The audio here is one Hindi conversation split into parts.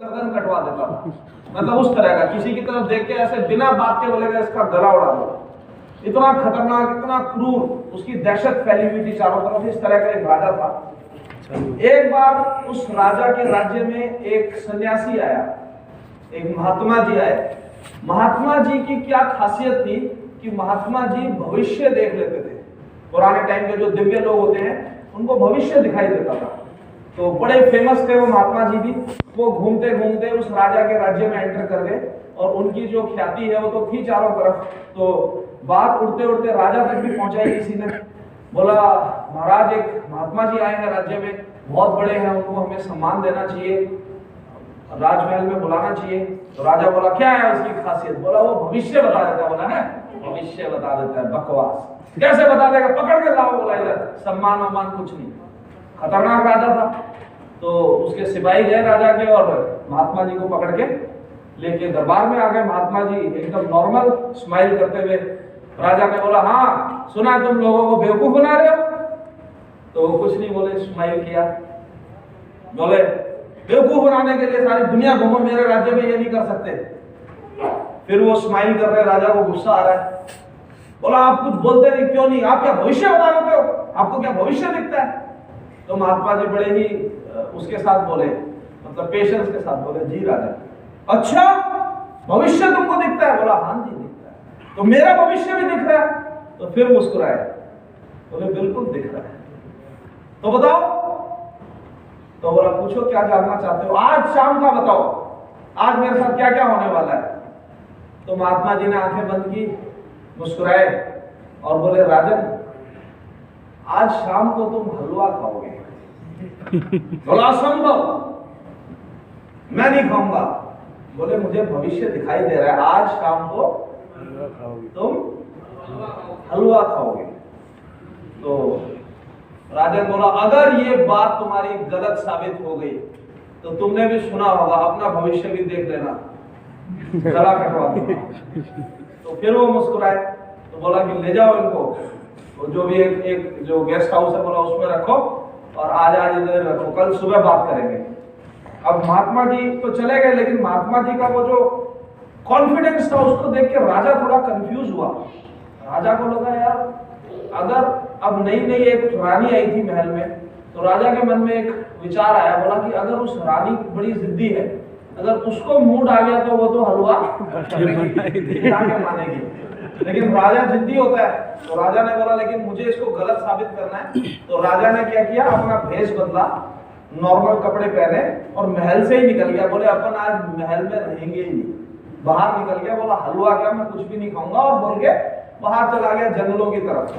गर्दन कटवा देता था। मतलब उस तरह का, किसी की तरफ देख के ऐसे बिना बात के बोलेगा इसका गला उड़ा दो। इतना खतरनाक, इतना क्रूर, उसकी दहशत फैली हुई थी चारों तरफ। इस तरह का एक राजा था। एक बार उस राजा के राज्य में एक सन्यासी आया, एक महात्मा जी आए। महात्मा जी की क्या खासियत थी कि महात्मा जी भविष्य देख लेते थे। पुराने टाइम के जो दिव्य लोग होते हैं उनको भविष्य दिखाई देता था। तो बड़े फेमस थे वो महात्मा जी भी। वो घूमते घूमते उस राजा के राज्य में एंटर कर गए और उनकी जो ख्याति है वो तो थी चारों तरफ। तो बात उड़ते उड़ते राजा तक भी पहुंचाई किसी ने। बोला महाराज एक महात्मा जी आए हैं राज्य में, बहुत बड़े हैं, उनको हमें सम्मान देना चाहिए, राजमहल में बुलाना चाहिए। तो राजा बोला क्या है उसकी खासियत? बोला वो भविष्य बता देता है। बोला है भविष्य बता देता है, बकवास, कैसे बता देगा, पकड़ के लाओ। बोला इधर सम्मान वमान कुछ नहीं। खतरनाक राजा था। तो उसके सिपाही गए राजा के और महात्मा जी को पकड़ के लेके दरबार में आ गए। महात्मा जी एकदम नॉर्मल स्माइल करते हुए। राजा ने बोला हाँ सुना तुम लोगों को बेवकूफ बना रहे हो। तो कुछ नहीं बोले, स्माइल किया। बोले बेवकूफ बनाने के लिए सारी दुनिया घूमो, मेरे राज्य में ये नहीं कर सकते। फिर वो स्माइल कर रहे, राजा को गुस्सा आ रहा है। बोला आप कुछ बोलते नहीं, क्यों नहीं, आप क्या भविष्य बता देते हो, आपको क्या भविष्य दिखता है? तो महात्मा जी बड़े ही उसके साथ बोले, मतलब पेशेंस के साथ बोले जी राजा, अच्छा भविष्य तुमको दिखता है? बोला हाँ जी दिखता है। तो मेरा भविष्य भी दिख रहा है? तो फिर मुस्कुराए, बोले बिल्कुल दिख रहा है। तो बताओ। तो बोला पूछो क्या जानना चाहते हो, आज शाम का बताओ, आज मेरे साथ क्या क्या होने वाला है। तो महात्मा जी ने आंखें बंद की, मुस्कुराए और बोले राजन आज शाम को तुम हलवा खाओगे। बोला असंभव, मैं नहीं खाऊंगा। बोले मुझे भविष्य दिखाई दे रहा है, आज शाम को तुम हलवा खाओगे। तो राजन बोला अगर ये बात तुम्हारी गलत साबित हो गई तो तुमने भी सुना होगा, अपना भविष्य भी देख लेना, गला कटवा दूंगा। तो फिर वो मुस्कुराए। तो बोला कि ले जाओ इनको, तो जो भी एक जो गेस्ट हाउस है बोला उसमें रखो और आज इधर रखो, कल सुबह बात करेंगे। अब महात्मा जी तो चले गए, लेकिन महात्मा जी का वो जो कॉन्फिडेंस था उसको देख के राजा थोड़ा कंफ्यूज हुआ। राजा को लगा यार अगर अब नई नई एक रानी आई थी महल में, तो राजा के मन में एक विचार आया। बोला कि अगर उस रानी बड़ी जिद्दी है, अगर उसको मूड आ गया तो वो तो हलवा मानेगी, लेकिन राजा जिद्दी होता है। तो राजा ने बोला लेकिन मुझे इसको गलत साबित करना है। तो राजा ने क्या किया, अपना भेष बदला, नॉर्मल कपड़े पहने और महल से ही निकल गया। बोले अपन आज महल में रहेंगे ही नहीं, बाहर निकल गया। बोला हलवा क्या, मैं कुछ भी नहीं खाऊंगा, और बोल के बाहर चला गया जंगलों की तरफ।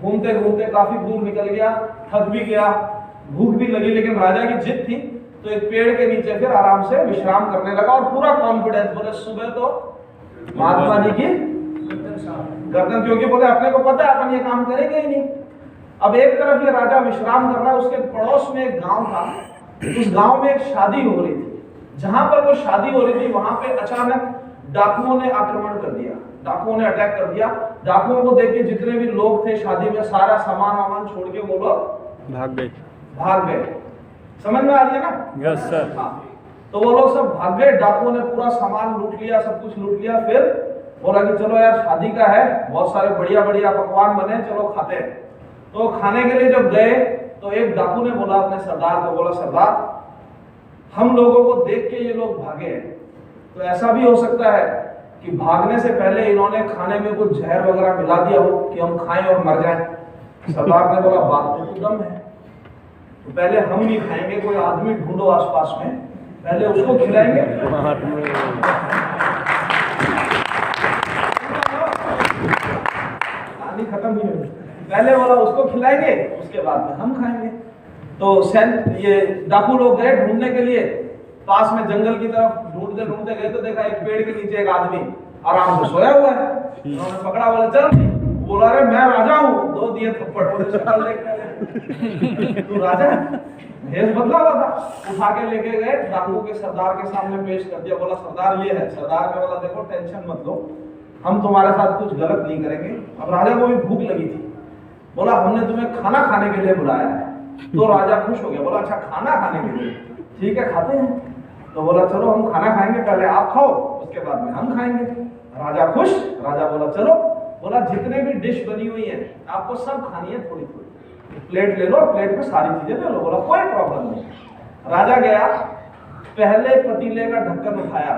घूमते घूमते काफी दूर निकल गया, थक भी गया, भूख भी लगी, लेकिन राजा की जिद थी। तो एक पेड़ के नीचे फिर आराम से विश्राम करने लगा और पूरा कॉन्फिडेंस। बोले सुबह तो महात्मा जी की गर्दन, क्योंकि बोले अपने को पता है अपन ये काम करेंगे ही नहीं। अब एक तरफ ये राजा विश्राम कर रहा है, उसके पड़ोस में एक गांव था। उस गांव में एक शादी हो रही थी। जहां पर वो शादी हो रही थी वहां पे अचानक डाकुओं ने आक्रमण कर दिया, डाकुओं ने अटैक कर दिया। डाकुओं को देख के जितने भी लोग थे शादी में, सारा सामान वामान छोड़ के वो लोग भाग गए। समझ में आ रही है ना? Yes sir. हाँ, तो वो लोग सब भाग गए। डाकुओं ने पूरा सामान लूट लिया, सब कुछ लूट लिया। फिर बोला कि चलो यार शादी का है, बहुत सारे बढ़िया बढ़िया पकवान बने, चलो खाते हैं। तो खाने के लिए जब गए तो एक डाकू ने बोला अपने सरदार को, बोला सरदार हम लोगों को देख के ये लोग भागे हैं, तो ऐसा भी हो सकता है कि भागने से पहले इन्होंने खाने में कुछ जहर वगैरह मिला दिया हो कि हम खाएं और मर जाएं। सरदार ने बोला बात तो दम है, तो पहले हम नहीं खाएंगे, कोई आदमी ढूंढो आसपास में, पहले उसको खिलाएंगे। कहानी खत्म नहीं हुई, पहले बोला उसको खिलाएंगे, उसके बाद में हम खाएंगे। तो ये डाकू लोग गए ढूंढने के लिए, पास में जंगल की तरफ ढूंढते ढूंढते गए तो देखा एक पेड़ के नीचे एक आदमी आराम से सोया हुआ है। उन्होंने पकड़ा, बोला चल, बोला अरे मैं राजा हूँ, दो दिए थप्पड़। तू राजा भेष बदला हुआ था, उठा के लेके गए डाकू के सरदार के सामने पेश कर दिया। बोला सरदार ये है। सरदार ने बोला देखो टेंशन मत लो, हम तुम्हारे साथ कुछ गलत नहीं करेंगे। अब राजा को भी भूख लगी थी, बोला हमने तुम्हें खाना खाने के लिए बुलाया है। तो राजा खुश हो गया, बोला अच्छा खाना खाने के लिए, ठीक है खाते हैं। तो बोला चलो हम खाना खाएंगे, पहले आप खाओ उसके बाद में हम खाएंगे। राजा खुश, राजा बोला चलो, बोला जितने भी डिश बनी हुई है आपको सब खानी है थोड़ी थोड़ी, प्लेट ले लो, प्लेट में सारी चीजें ले लो। बोला कोई प्रॉब्लम नहीं। राजा गया, पहले पतीले का ढक्कन उठाया,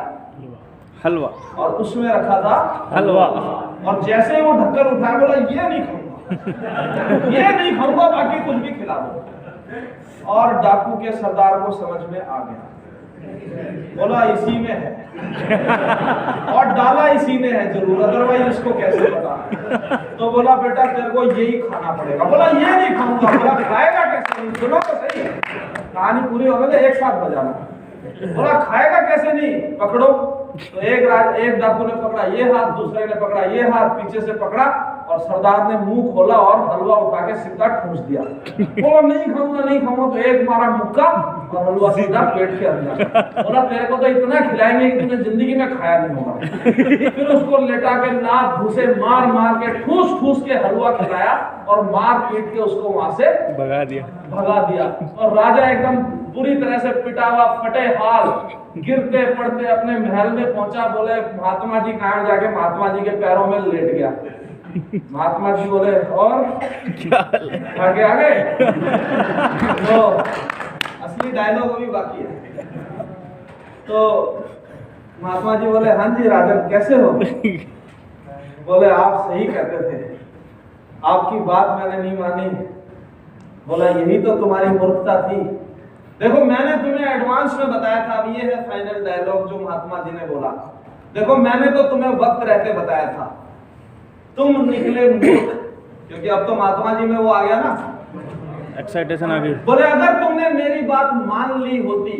हलवा, और उसमें रखा था हलवा, और जैसे ही वो ढक्कन उठाया बोला ये नहीं खाऊंगा, ये नहीं खाऊंगा, बाकी कुछ भी खिला दो। और डाकू के सरदार को समझ में आ गया, बोला इसी में है, और डाला इसी ने है जरूर, अदरवाइज इसको कैसे पता। तो बोला बेटा तेरे को यही खाना पड़ेगा। बोला ये नहीं खाऊंगा। बोला खाएगा कैसे नहीं, सुनो तो सही है, कहानी पूरी हो गई, एक साथ बजाना। बोला खाएगा कैसे नहीं, पकड़ो। तो एक डाकू ने पकड़ा ये हाथ, दूसरे ने पकड़ा ये हाथ, पीछे से पकड़ा, और सरदार ने मुंह खोला और हलवा उठा के सीधा ठूस दिया। बोला नहीं खाऊंगा नहीं खाऊंगा। तो एक मारा मुक्का और हलवा सीधा पेट के अंदर। बोला तेरे को तो इतना खिलाएंगे कि तुमने जिंदगी में खाया नहीं होगा। फिर उसको लेटा के नाक घुसे मार मार के ठूस ठूस के हलवा खिलाया और मार पीट के उसको वहां से भगा दिया। और राजा एकदम पूरी तरह से पिटा हुआ फटे हाल गिरते पड़ते अपने महल में पहुंचा। बोले महात्मा जी कहाँ, जाके महात्मा जी के पैरों में लेट गया। महात्मा जी बोले और आगे आगे। तो असली डायलॉग अभी बाकी है। तो महात्मा जी बोले हाँ जी राजन कैसे हो। बोले आप सही कहते थे, आपकी बात मैंने नहीं मानी। बोला यही तो तुम्हारी मूर्खता थी। देखो मैंने तुम्हें एडवांस में बताया था, अब ये है फाइनल डायलॉग जो महात्मा जी ने बोला। देखो मैंने तो तुम्हें वक्त रहते बताया था, तुम निकले मूर्ख, क्योंकि अब तो महात्मा जी में वो आ गया ना, एक्साइटेशन आ गई। बोले अगर तुमने मेरी बात मान ली होती,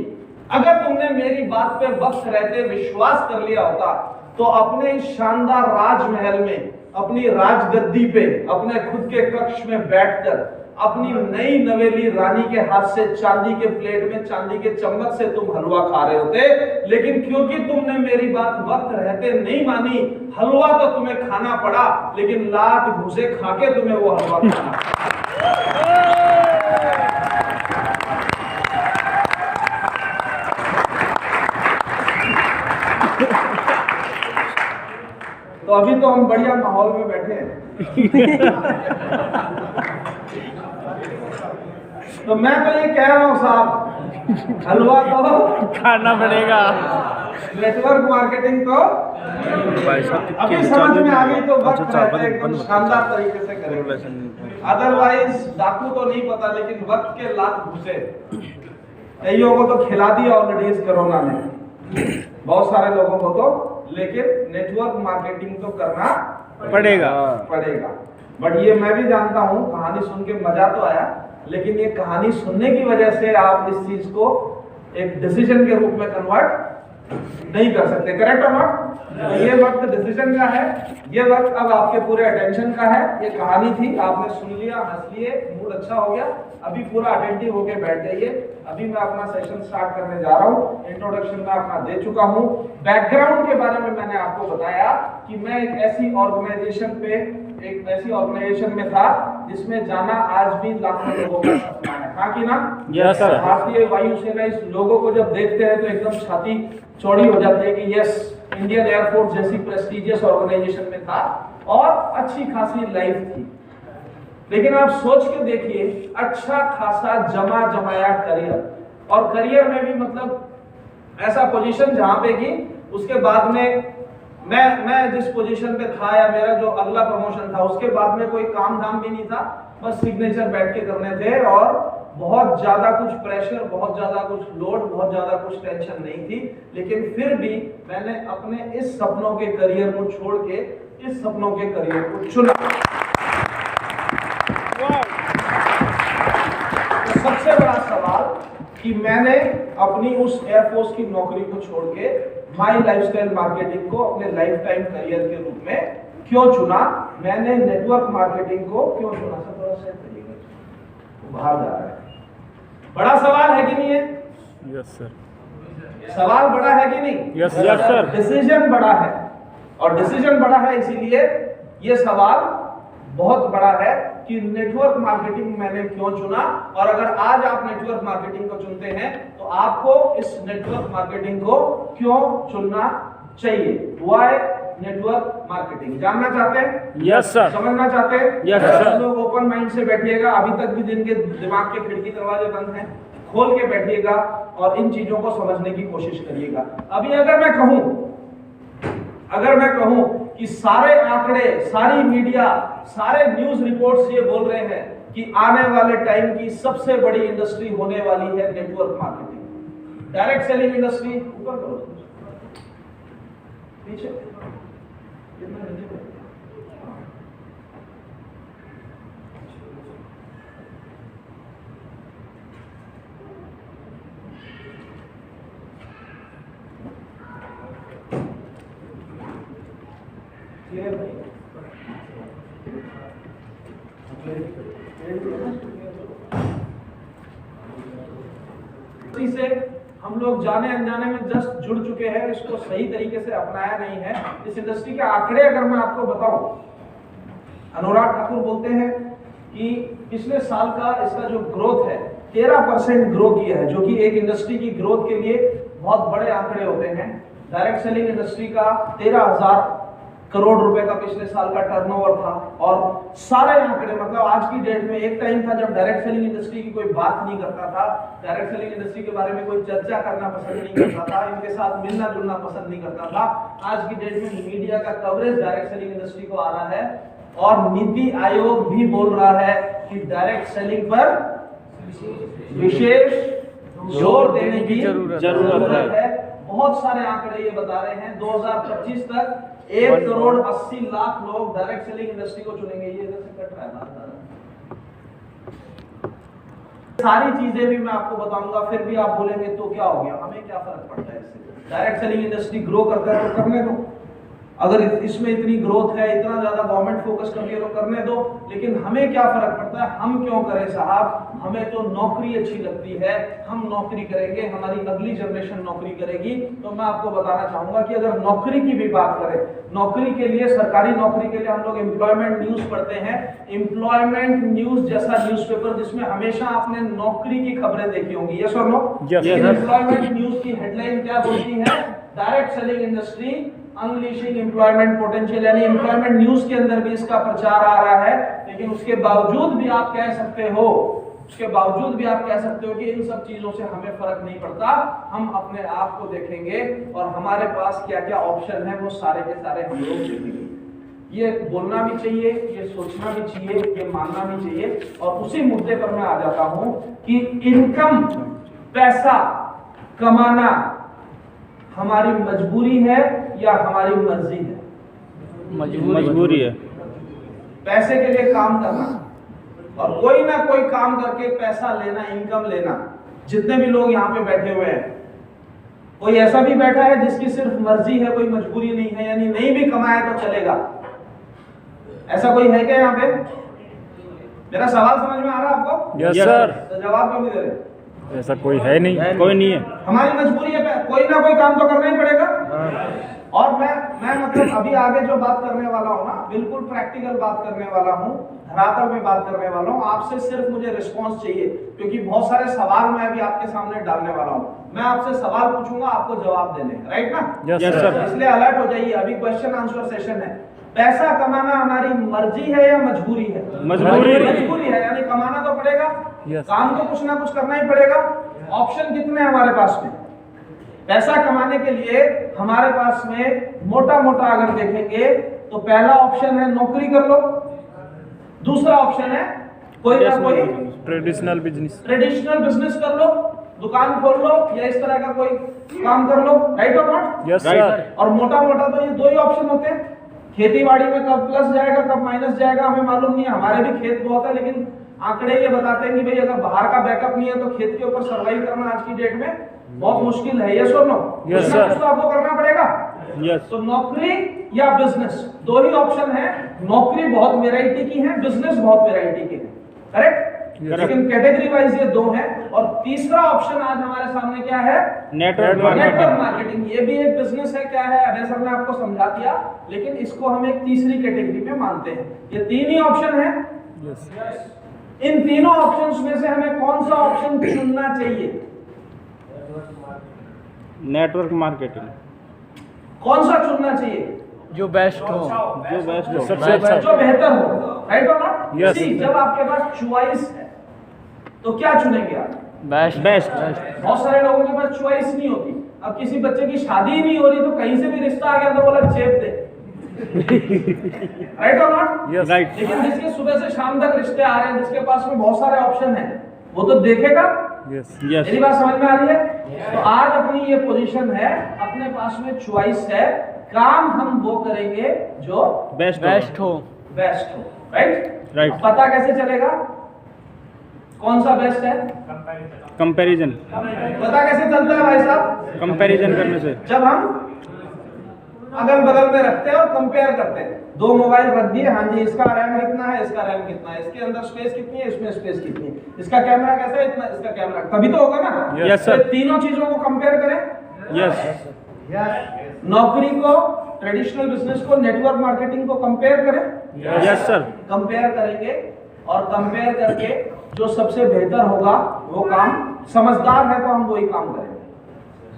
अगर तुमने मेरी बात पे वक्त रहते विश्वास कर लिया होता, तो अपने इस शानदार राजमहल में, अपनी राजगद्दी पे, अपने खुद के कक्ष में बैठकर अपनी नई नवेली रानी के हाथ से चांदी के प्लेट में चांदी के चम्मच से तुम हलवा खा रहे होते। लेकिन क्योंकि तुमने मेरी बात वक्त रहते नहीं मानी, हलवा तो तुम्हें खाना पड़ा, लेकिन लात घुसे खा के तुम्हें वो हलवा खाना तो अभी तो हम बढ़िया माहौल में बैठे हैं। तो मैं तो ये कह रहा हूँ साहब, हलवा तो खाना पड़ेगा, नेटवर्क मार्केटिंग तो अभी समझ में आ गई, तो वक्त रहते एकदम शानदार तरीके से करेंगे। अदरवाइज डाकू तो नहीं पता, लेकिन वक्त के लात घुसे। कईयों को तो खिला दिया ऑलरेडी इस कोरोना ने, बहुत सारे लोगों को तो, लेकिन नेटवर्क मार्केटिंग तो करना पड़ेगा। बट ये मैं भी जानता हूँ, कहानी सुन के मजा तो आया, लेकिन ये कहानी सुनने की वजह से आप इस चीज को एक डिसीजन के रूप में कन्वर्ट नहीं कर सकते। करेक्ट और नॉट? तो ये वक्त डिसीजन का है, ये वक्त अब आपके पूरे अटेंशन का है। ये कहानी थी, आपने सुन लिया, हंस लिए, मूड अच्छा हो गया, अभी पूरा अटेंटिव होके बैठ जाइए। अभी मैं अपना सेशन स्टार्ट करने जा रहा हूँ। इंट्रोडक्शन में अपना दे चुका हूँ, बैकग्राउंड के बारे में मैंने आपको बताया कि मैं एक ऐसी ऑर्गेनाइजेशन में था जिसमें जाना आज भी लाखों लोगों का सपना है। हाँ कि ना? Yes sir. भारतीय वायुसेना इस लोगों को जब देखते हैं तो एकदम छाती चौड़ी हो जाती है कि यस, इंडियन एयरफोर्स जैसी प्रेस्टिजियस ऑर्गेनाइजेशन में था और अच्छी खासी लाइफ थी। लेकिन आप सोच के देखिए, अच्छा खासा जमाया करियर, और करियर में भी मतलब ऐसा पोजीशन जहां पे कि उसके बाद में मैं जिस पोजीशन पे था या मेरा जो अगला प्रमोशन था उसके बाद में कोई काम धाम भी नहीं था, बस सिग्नेचर बैठ के करने थे, और बहुत ज्यादा कुछ प्रेशर, बहुत ज्यादा कुछ लोड, बहुत ज्यादा कुछ टेंशन नहीं थी। लेकिन फिर भी मैंने अपने इस सपनों के करियर को छोड़ के इस सपनों के करियर को चुना। तो सबसे बड़ा सवाल कि मैंने अपनी उस एयरफोर्स की नौकरी को छोड़ के माई लाइफस्टाइल मार्केटिंग को अपने लाइफ टाइम करियर के रूप में क्यों चुना, मैंने नेटवर्क मार्केटिंग को क्यों चुना। सब थोड़ा सेट करिएगा, बाहर जा रहा है। बड़ा सवाल है कि नहीं है? Yes sir. सवाल बड़ा है कि नहीं? Yes sir. डिसीजन बड़ा है, और डिसीजन बड़ा है इसीलिए ये सवाल बहुत बड़ा है कि नेटवर्क मार्केटिंग मैंने क्यों चुना, और अगर आज आप नेटवर्क मार्केटिंग को चुनते हैं तो आपको इस नेटवर्क मार्केटिंग को क्यों चुनना चाहिए। व्हाई नेटवर्क मार्केटिंग जानना चाहते हैं? Yes sir. समझना चाहते हैं? Yes sir. लोग ओपन माइंड से बैठिएगा, अभी तक भी जिनके दिमाग के खिड़की दरवाजे बंद हैं खोल के बैठिएगा और इन चीजों को समझने की कोशिश करिएगा। अभी अगर मैं कहूं कि सारे आंकड़े, सारी मीडिया, सारे न्यूज रिपोर्ट्स ये बोल रहे हैं कि आने वाले टाइम की सबसे बड़ी इंडस्ट्री होने वाली है network marketing, direct selling industry. ऊपर करो, पीछे से हम लोग जाने अनजाने में जस्ट जुड़ चुके हैं, इसको सही तरीके से अपनाया नहीं है। इस इंडस्ट्री के आंकड़े अगर मैं आपको बताऊं, अनुराग ठाकुर बोलते हैं कि पिछले साल का इसका जो ग्रोथ है 13% ग्रो किया है, जो कि एक इंडस्ट्री की ग्रोथ के लिए बहुत बड़े आंकड़े होते हैं। डायरेक्ट सेलिंग इंडस्ट्री का 13,000 करोड़ रुपए का पिछले साल का टर्नओवर था, और सारे आंकड़े मतलब आज की डेट में, एक टाइम था जब डायरेक्ट सेलिंग इंडस्ट्री की कोई बात नहीं करता था, डायरेक्ट सेलिंग इंडस्ट्री के बारे में कोई चर्चा करना पसंद नहीं करता था, इनके साथ मिलना जुलना पसंद नहीं करता था। आज की डेट में मीडिया का कवरेज डायरेक्ट सेलिंग इंडस्ट्री को आ रहा है, और नीति आयोग भी बोल रहा है कि डायरेक्ट सेलिंग पर विशेष जोर देने की जरूरत है। बहुत सारे आंकड़े ये बता रहे हैं 2025 तक 1,80,00,000 लोग डायरेक्ट सेलिंग इंडस्ट्री को चुनेंगे। ये इधर से कट रहा है, सारी चीजें भी मैं आपको बताऊंगा, फिर भी आप बोलेंगे तो क्या हो गया, हमें क्या फर्क पड़ता है इससे। डायरेक्ट सेलिंग इंडस्ट्री ग्रो करता है तो करने दो, अगर इसमें इतनी ग्रोथ है, इतना ज्यादा गवर्नमेंट फोकस कर रही है तो करने दो, लेकिन हमें क्या फर्क पड़ता है, हम क्यों करें साहब, हमें तो नौकरी अच्छी लगती है, हम नौकरी करेंगे, हमारी अगली जनरेशन नौकरी करेगी। तो मैं आपको बताना चाहूंगा कि अगर नौकरी की भी बात करें, नौकरी के लिए, सरकारी नौकरी के लिए हम लोग एम्प्लॉयमेंट न्यूज पढ़ते हैं, एम्प्लॉयमेंट न्यूज जैसा न्यूज़पेपर जिसमें हमेशा आपने नौकरी की खबरें देखी होंगी, यस और नो? एम्प्लॉयमेंट न्यूज की हेडलाइन क्या बोलती है? Direct selling industry unleashing employment potential, यानी एम्प्लॉयमेंट न्यूज के अंदर भी इसका प्रचार आ रहा है। लेकिन उसके बावजूद भी आप कह सकते हो कि इन सब चीजों से हमें फर्क नहीं पड़ता, हम अपने आप को देखेंगे और हमारे पास क्या क्या ऑप्शन है वो सारे के सारे हम लोग देखेंगे। ये बोलना भी चाहिए, ये सोचना भी चाहिए, ये मानना भी चाहिए। और उसी मुद्दे पर मैं आ जाता हूं कि इनकम, पैसा कमाना हमारी मजबूरी है या हमारी मर्जी है? मजबूरी है। पैसे के लिए काम करना और कोई ना कोई काम करके पैसा लेना, इनकम लेना। जितने भी लोग यहाँ पे बैठे हुए हैं, कोई ऐसा भी बैठा है जिसकी सिर्फ मर्जी है, कोई मजबूरी नहीं है, यानी नहीं भी कमाए तो चलेगा, ऐसा कोई है क्या यहाँ पे? मेरा सवाल समझ में आ रहा है आपको? Yes sir. तो जवाब क्यों नहीं दे रहे? ऐसा कोई है नहीं, कोई नहीं है। हमारी मजबूरी है, कोई ना कोई काम तो करना ही पड़ेगा। और मैं मतलब अभी आगे जो बात करने वाला हूँ ना, बिल्कुल प्रैक्टिकल बात करने वाला हूँ, धरातल में बात करने वाला हूँ। आपसे सिर्फ मुझे रिस्पांस चाहिए, क्योंकि बहुत सारे सवाल मैं अभी आपके सामने डालने वाला हूँ। मैं आपसे सवाल पूछूंगा, आपको जवाब देने, राइट ना? Yes sir. इसलिए अलर्ट हो जाइए, अभी क्वेश्चन आंसर सेशन है। पैसा कमाना हमारी मर्जी है या मजबूरी है? मजबूरी है, यानी कमाना तो पड़ेगा, काम तो कुछ ना कुछ करना ही पड़ेगा। ऑप्शन कितने हैं हमारे पास में? पैसा कमाने के लिए हमारे पास में मोटा मोटा अगर देखेंगे तो पहला ऑप्शन है नौकरी कर लो, दूसरा ऑप्शन है कोई ना कोई ट्रेडिशनल बिजनेस कर लो, दुकान खोल लो या इस तरह का कोई काम कर लो, राइट और नॉट? Yes sir. और मोटा मोटा तो ये दो ही ऑप्शन होते हैं। खेती बाड़ी में कब प्लस जाएगा कब माइनस जाएगा हमें मालूम नहीं है, हमारे भी खेत बहुत है, लेकिन आंकड़े ये बताते हैं कि भाई अगर बाहर का बैकअप नहीं है तो खेत के ऊपर सर्वाइव करना आज की डेट में बहुत मुश्किल है। यस और नो? Yes sir. तो आपको करना पड़ेगा। यस। तो नौकरी या बिजनेस, दो ही ऑप्शन है। नौकरी बहुत वैरायटी की है, बिजनेस बहुत वैरायटी के है, करेक्ट? लेकिन कैटेगरी वाइज ये दो है। और तीसरा ऑप्शन आज हमारे सामने क्या है? Network marketing. ये भी एक बिजनेस है। क्या है? अभय सर ने आपको समझा दिया, लेकिन इसको हम एक तीसरी कैटेगरी में मानते हैं। ये तीन ही ऑप्शन है, यस इन तीनों ऑप्शंस में से हमें कौन सा ऑप्शन चुनना चाहिए? नेटवर्क मार्केटिंग कौन सा चुनना चाहिए? जो बेस्ट हो, जो बेस्ट हो, सबसे अच्छा। जो बेहतर हो, राइट और नॉट? Yes. जब आपके पास चॉइस है तो क्या चुनेंगे आप? बेस्ट बेस्ट बहुत सारे लोगों के पास चॉइस नहीं होती। अब किसी बच्चे की शादी ही नहीं हो रही तो कहीं से भी रिश्ता आ गया तो बोला चेप दे, राइट और नॉट? यस राइट लेकिन जिसके सुबह से शाम तक रिश्ते आ रहे हैं, जिसके पास में बहुत सारे ऑप्शन हैं, वो तो देखेगा। यस मेरी बात समझ में आ रही है? तो आज अपनी ये पोजीशन है, अपने पास में चॉइस है, काम हम वो करेंगे जो बेस्ट बेस्ट हो। बेस्ट हो, राइट? राइट पता कैसे चलेगा कौन सा बेस्ट है? कंपैरिजन पता कैसे चलता है भाई साहब? कंपैरिजन करने से जब हम अगल बगल में रखते हैं और कंपेयर करते हैं, दो मोबाइल रख दिए, हाँ जी इसका रैम कितना है, इसका रैम कितना है, इसके अंदर स्पेस कितनी है, इसमें स्पेस कितनी है, इसका कैमरा कैसा है, इतना, इसका कैमरा, तभी तो होगा ना? Yes, sir. तो तीनों चीजों को कंपेयर करें। यस नौकरी को, ट्रेडिशनल बिजनेस को, नेटवर्क मार्केटिंग को कंपेयर करें। यस सर कंपेयर करेंगे और कंपेयर करके जो सबसे बेहतर होगा वो काम, समझदार है तो हम वही काम करेंगे,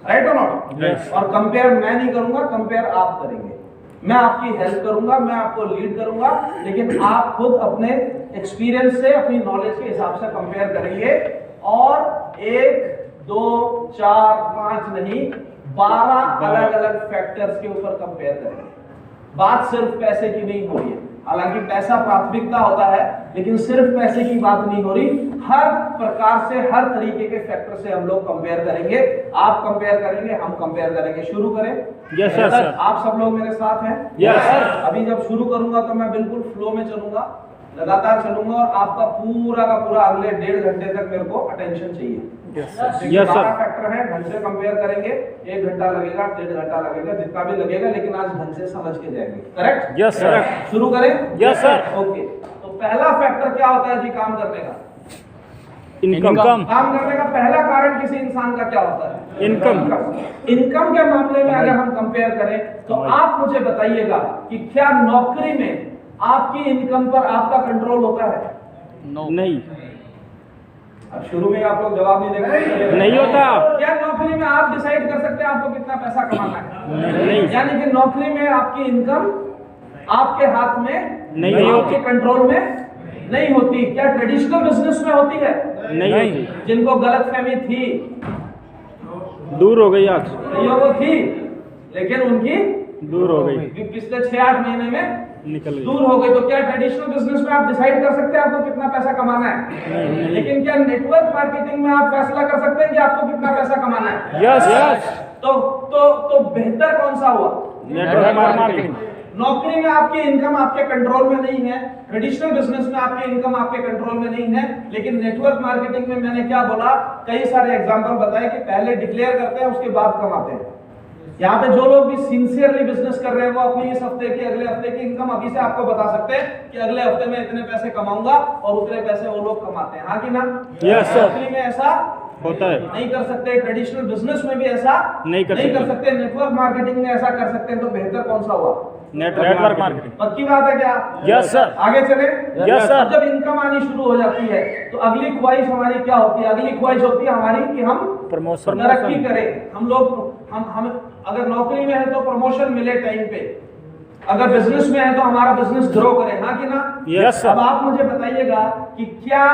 राइट और नॉट? Yes. और कंपेयर मैं नहीं करूंगा, कंपेयर आप करेंगे। मैं आपकी हेल्प करूंगा, मैं आपको लीड करूंगा, लेकिन आप खुद अपने एक्सपीरियंस से, अपनी नॉलेज के हिसाब से कंपेयर करेंगे और 1 2 4 5 नहीं 12 अलग अलग फैक्टर्स के ऊपर कंपेयर करेंगे। बात सिर्फ पैसे की नहीं हो रही है, हालांकि पैसा प्राथमिकता होता है, लेकिन सिर्फ पैसे की बात नहीं हो रही, हर प्रकार से, हर तरीके के फैक्टर से हम लोग कंपेयर करेंगे। आप कंपेयर करेंगे, हम कंपेयर करेंगे। शुरू करें? यस सर आप सब लोग मेरे साथ हैं? Yes, sir. अभी जब शुरू करूंगा तो मैं बिल्कुल फ्लो में चलूंगा, लगातार चलूंगा और आपका पूरा का पूरा अगले 1.5 घंटे तक मेरे को अटेंशन चाहिए। यस सर फैक्टर है, ढंग से कंपेयर करेंगे, 1 घंटा लगेगा, 1.5 घंटा लगेगा, जितना भी लगेगा, लेकिन आज ढंग से समझ के जाएंगे। करेक्ट? यस सर शुरू करें? Yes sir okay. तो पहला फैक्टर क्या होता है जी काम करने का? इनकम काम करने का पहला कारण किसी इंसान का क्या होता है? इनकम इनकम के मामले में अगर हम कंपेयर करें तो आप मुझे बताइएगा कि क्या नौकरी में आपकी इनकम पर आपका कंट्रोल होता है? नहीं अब शुरू में आप लोग जवाब नहीं देंगे। नहीं होता। क्या नौकरी में आप डिसाइड कर सकते हैं आपको कितना पैसा कमाना है? नहीं। यानी कि नौकरी में आपकी इनकम आपके हाथ में नहीं आपके कंट्रोल में नहीं होती। क्या ट्रेडिशनल बिजनेस में होती है? नहीं होती। जिनको गलतफहमी थी, दूर हो गई आज, कईयों को थी, लेकिन उनकी दूर हो गई, पिछले 6-8 महीने में निकल गई। दूर हो गई। तो क्या ट्रेडिशनल बिजनेस में आप डिसाइड कर सकते हैं आपको कितना पैसा कमाना है? लेकिन क्या नेटवर्क मार्केटिंग में आप फैसला कर सकते हैं कि आपको कितना पैसा कमाना है? यस यस तो बेहतर कौन सा हुआ? Network marketing. नौकरी में आपकी इनकम आपके कंट्रोल में नहीं है, ट्रेडिशनल बिजनेस में आपकी इनकम आपके कंट्रोल में नहीं है, लेकिन नेटवर्क मार्केटिंग में मैंने क्या बोला, कई सारे एग्जांपल बताए कि पहले डिक्लेयर करते हैं उसके बाद कमाते हैं। यहाँ पे जो लोग भी सिंसियरली बिजनेस कर रहे हैं वो अपनी इस हफ्ते की, अगले हफ्ते की इनकम अभी से आपको बता सकते हैं कि अगले हफ्ते में इतने पैसे कमाऊंगा, और उतने पैसे वो लोग कमाते हैं। हाँ कि ना? Yes sir. नौकरी में ऐसा होता है, नहीं कर सकते, ट्रेडिशनल बिजनेस में भी ऐसा नहीं कर सकते, नेटवर्क मार्केटिंग में ऐसा कर सकते हैं। तो बेहतर कौन सा हुआ? Network marketing. पक्की बात है क्या? Yes sir. आगे चले? Yes sir. जब इनकम आनी शुरू हो जाती है तो अगली ख्वाहिश हमारी क्या होती है? अगली ख्वाहिश होती है हमारी कि हम प्रमोशन तरक्की करें। हम लोग हम अगर नौकरी में है तो प्रमोशन मिले टाइम पे, अगर बिजनेस में है तो हमारा बिजनेस ग्रो करे। हाँ कि ना? Yes sir. अब आप मुझे बताइएगा कि क्या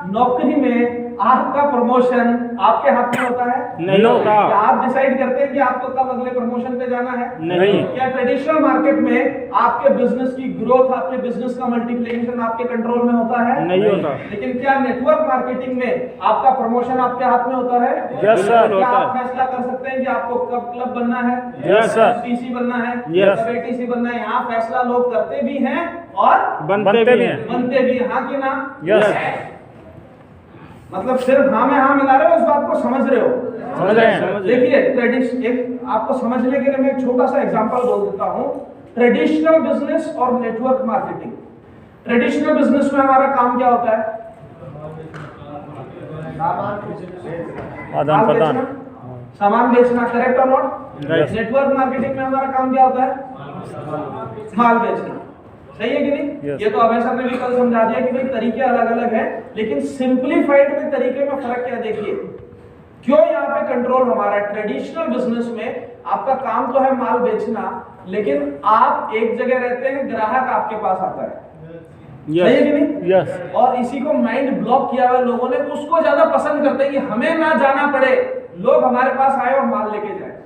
नौकरी में आपका प्रमोशन आपके हाथ में होता है? नहीं होता। क्या आप डिसाइड करते हैं कि आपको कब अगले प्रमोशन पे जाना है? नहीं। क्या ट्रेडिशनल मार्केट में आपके बिजनेस की ग्रोथ, आपके बिजनेस का मल्टीप्लिकेशन आपके कंट्रोल में होता है? नहीं होता। लेकिन क्या नेटवर्क मार्केटिंग में आपका प्रमोशन आपके हाथ में होता है? Yes sir. क्या आप फैसला कर सकते हैं कि आपको कब क्लब बनना है? Yes sir. टीसी बनना है? यस। कब एटीसी बनना है? यहाँ फैसला लोग करते भी हैं और बनते भी हैं। बनते भी हैं। हाँ कि ना? यस। मतलब सिर्फ हाँ में हाँ मिला रहे हो, उस बात को समझ रहे हो? समझ रहे हैं। देखिए ट्रेडिशन, एक आपको समझने के लिए मैं एक छोटा सा एग्जांपल बोल देता हूँ। ट्रेडिशनल बिजनेस और नेटवर्क मार्केटिंग। ट्रेडिशनल बिजनेस में हमारा काम क्या होता है? आदान प्रदान, सामान बेचना, करेक्ट और नॉट? Right. नेटवर्क मार्केटिंग में हमारा काम क्या होता है? माल बेचना। सही है कि नहीं? Yes. ये तो अभय सर ने भी कल समझा दिया कि भाई तरीके अलग अलग हैं, लेकिन सिंपलीफाइड में तरीके में फर्क क्या देखिए। क्यों यहाँ पे कंट्रोल हमारा? ट्रेडिशनल बिजनेस में आपका काम तो है माल बेचना, लेकिन आप एक जगह रहते हैं, ग्राहक आपके पास आता है। सही है कि नहीं? यस। और इसी को माइंड ब्लॉक किया हुआ लोगों ने, उसको ज्यादा पसंद करते हैं कि हमें ना जाना पड़े, लोग हमारे पास आए और माल लेके जाए।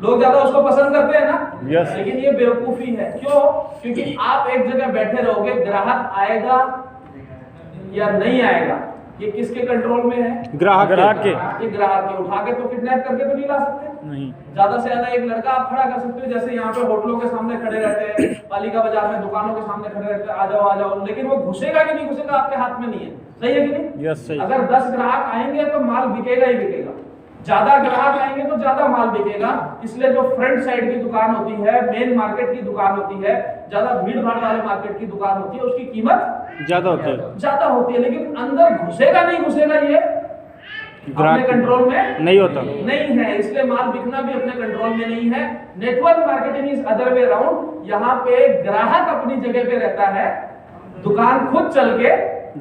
लोग ज्यादा उसको पसंद करते हैं ना? Yes. लेकिन ये बेवकूफी है। क्यों? क्योंकि आप एक जगह बैठे रहोगे, ग्राहक आएगा या नहीं आएगा, ये किसके कंट्रोल में है? ग्राहक के। ये ग्राहक के। उठा के तो किडनैप करके तो नहीं ला सकते। नहीं। ज्यादा से ज्यादा एक लड़का आप खड़ा कर सकते हो, जैसे यहाँ पे होटलों के सामने खड़े रहते हैं, पालिका बाजार में दुकानों के सामने खड़े रहते हैं, आ जाओ आ जाओ, लेकिन वो घुसेगा कि नहीं घुसेगा आपके हाथ में नहीं है। सही है कि नहीं? यस, सही। अगर 10 ग्राहक आएंगे तो माल बिकेगा ही बिकेगा, ज्यादा ग्राहक आएंगे तो ज्यादा माल बिकेगा। इसलिए जो फ्रंट साइड की दुकान होती है, मेन मार्केट की दुकान होती है, ज्यादा भीड़ भाड़ वाले मार्केट की दुकान होती है, उसकी कीमत ज्यादा होते हैं। ज्यादा होती है, लेकिन अंदर घुसेगा नहीं घुसेगा ये अपने कंट्रोल में नहीं होता। नहीं है। इसलिए माल बिकना भी अपने कंट्रोल में नहीं है। Network marketing is other way around. यहाँ पे ग्राहक अपनी जगह पे रहता है, दुकान खुद चल के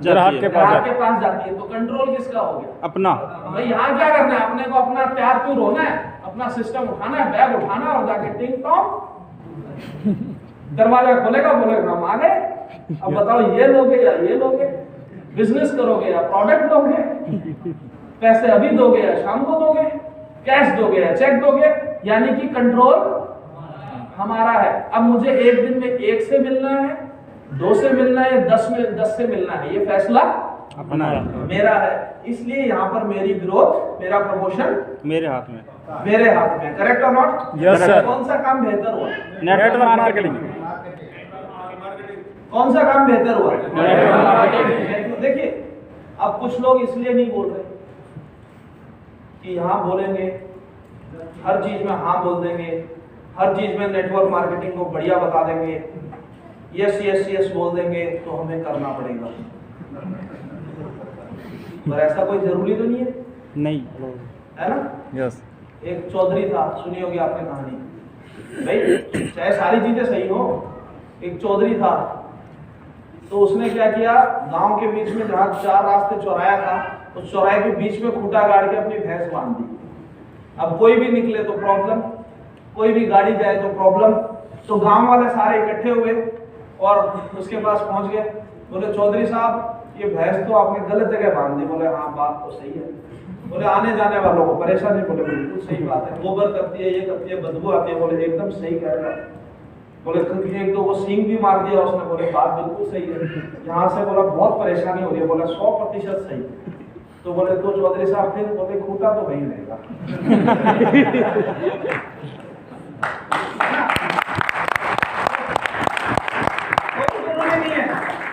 ग्राहक के पास जाती है। तो कंट्रोल किसका हो गया? अपना। भाई यहाँ क्या करना है? अपने को अपना प्यार प्यूर होना है, अपना सिस्टम उठाना है, बैग उठाना और जाके टिंग टॉन्ग दरवाजा खोलेगा, बोलेगा हम आ गए। अब बताओ ये लोगे या ये लोगे? बिजनेस करोगे या प्रोडक्ट लोगे? पैसे अभी दोगे या शाम को दोगे? कैश दोगे या चेक दोगे? यानी कि कंट्रोल हमारा है। अब मुझे एक दिन में 1 से मिलना है, 2 से मिलना है, 10 से मिलना है, ये फैसला अपना है, मेरा है। इसलिए यहाँ पर मेरी ग्रोथ, मेरा प्रमोशन मेरे हाथ में। मेरे हाथ में। करेक्ट और नॉट? Yes sir. कौन सा काम बेहतर हुआ? Network marketing. कौन सा काम बेहतर हुआ? Network marketing. देखिए, अब कुछ लोग इसलिए नहीं बोल रहे कि यहाँ बोलेंगे, हर चीज में हाँ बोल देंगे, हर चीज में नेटवर्क मार्केटिंग को बढ़िया बता देंगे, यस यस यस बोल देंगे, तो हमें करना पड़ेगा। पर ऐसा कोई जरूरी तो नहीं है, नहीं है ना? यस। एक चौधरी था, सुनी होगी आपने कहानी भाई, चाहे सारी चीजें सही हो। एक चौधरी था, तो उसने क्या किया, गांव के बीच में जहाँ 4 रास्ते चौराया था, उस चौराहे के बीच में खूंटा गाड़ के अपनी भैंस बांध दी। अब कोई भी निकले तो प्रॉब्लम, कोई भी गाड़ी जाए तो प्रॉब्लम। तो गांव वाले सारे इकट्ठे हुए और उसके पास पहुंच गए। बोले चौधरी साहब, ये भैंस तो आपने गलत जगह बांध दी। बोले हाँ बात तो सही है। बोले आने जाने वालों को परेशान नहीं? बोले बिल्कुल सही बात है, गोबर करती है, ये करती है, बदबू आती है। बोले एकदम सही कह रहा है। बोले एक दो वो सींग भी मार दिया उसने। बोले बात बिल्कुल सही है। यहाँ से बोला बहुत परेशानी हो रही है। बोला 100% सही। तो बोले तो चौधरी साहब फिर? बोले खूंटा तो वही रहेगा। कोई जरूरी नहीं है।